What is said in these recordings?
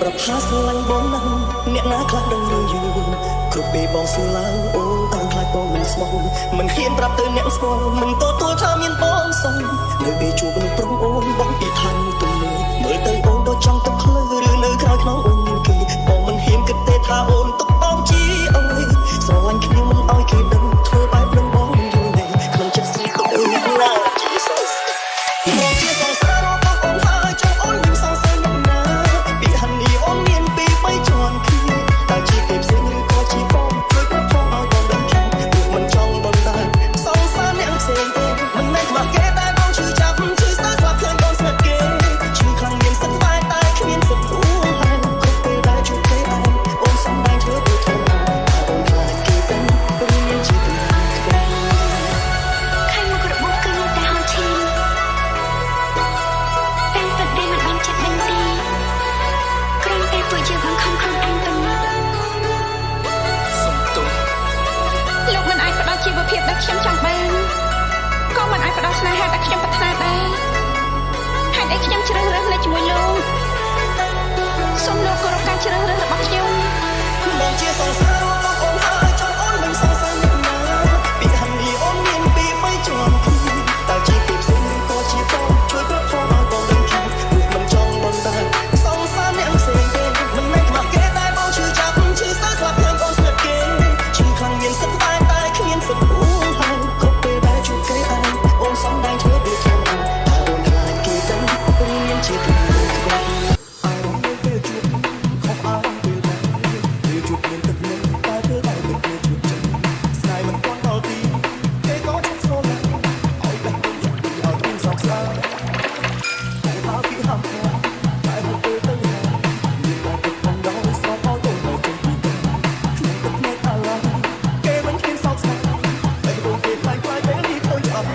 ប្រផាស្រឡាញ់បងណាស់អ្នកណាខ្លះដឹងរឿងយូរគ្រប់ពេលបងសួរឡើងអូនតាំងខ្លាចបងមិនស្មោះមិនហ៊ានប្រាប់ទៅអ្នកស្គាល់មិនទទួលថាមានបងសុំនៅពេលជួបនឹងប្រុងអូនបងពីឋានទំនេរមើលទៅអូនដូចចង់ទឹកភ្លឺឬនៅក្រោយខ្នងអូនមានគេបងមិនហ៊ានគិតទេថាអូនទុកបងជាអើយស្រឡាញ់គ្នាមិនឲ្យគេដឹងធ្វើបែបនឹងបងយល់ទេក្នុងចិត្តស្រីទុកអ្នកណាជាសរសើរមកជាសរសើររបស់អូនហើយចង់អូនមានសរសើរអ្នកណាពីហានីអូនមានពី3ជាន់គ្នាតែជាគេផ្សេងឬក៏ជាបងជួយប្រផឲ្យបងដឹងថាមិនចង់បងដែរសរសើរអ្នកផ្សេងទេមិនមែនខ្វះគេតែបងឈឺចាប់ឈឺស្ដាយស្លាប់ឃើញបងស្និទ្ធគេឈឺខ្លាំងមានសិទ្ធតែគ្មានសិទ្ធអូនហើយគ្រប់ពេលដែលជួបគេអូនសំដែងធ្វើទៅធំអូនខ្លាចគេទាំងព្រមមានជាទីខ្លាំងខៃមករបបគឺនៅតែហន់ឈីតែប្រទេសមិនបានចិត្តដឹងទេគ្រាន់តែពួកយើងបង្ខំខ្លួនឯងប៉ុណ្ណោះសុំទោសលោកមិនអាចផ្ដល់ជីវភាពដែលខ្ញុំចង់បានក៏មិនអាចផ្ដល់ស្នេហាដែលខ្ញុំប្រាថ្នាដែរហេតុអីខ្ញុំជ្រើសរើសនៅជាមួយលោកសូមលោកគោរពការជ្រើសរើសរបស់ខ្ញុំមកជាសរសើររបស់អូនហើយចង់អូនមិនសរសើរអ្នកណាពីហានីអូនមានពី3ជាន់គ្នាតែជាគេផ្សេងក៏ជាបងជួយប្រផឲ្យបងដឹងថាមិនចង់បងដែរសងសាអ្នកផ្សេងទេមិនមែនខ្វះគេតែបងឈឺចាប់ឈឺស្ដាយស្លាប់ឃើញបងស្និទ្ធគេឈឺខ្លាំងមានសិទ្ធតែគ្មានសិទ្ធអូនហើយគ្រប់ពេលដែលជួបគេអូនសំដែងធ្វើដូចធម្មតាអូនខ្លាចគេទាំងព្រមមានជាទីខ្លាំងអារម្មណ៍ពេលជួបខុសអារម្មណ៍ពេលជួបមានទឹកនឹងតែពេលដែលទៅជួបចិត្តស្នេហ៍មិនទាន់ដល់ទីគេក៏ជិតសូមឲ្យបេះដូងចិត្តពីឲ្យមានសោកស្ដាយតែថាពីហាំតែពេលទៅមានតែទឹកផងដល់សោកឲ្យទៅទៅពីខ្ញុំទឹកនៅអាឡាគេមិនឃើញសោកស្ដាយបេះដូងគេខ្លាចពេលនេះទៅចាប់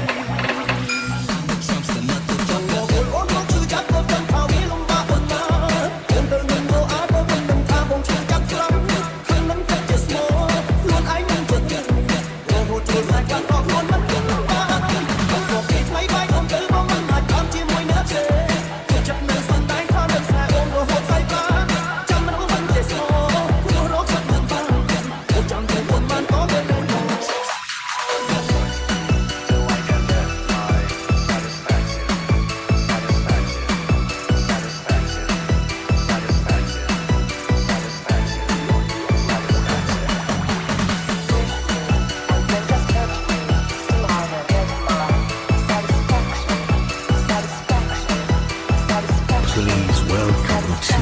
Please welcome to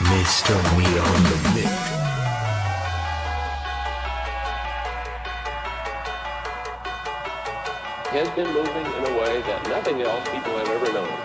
Mr. Me on the Mix. Has been moving in a way that nothing else people have ever known.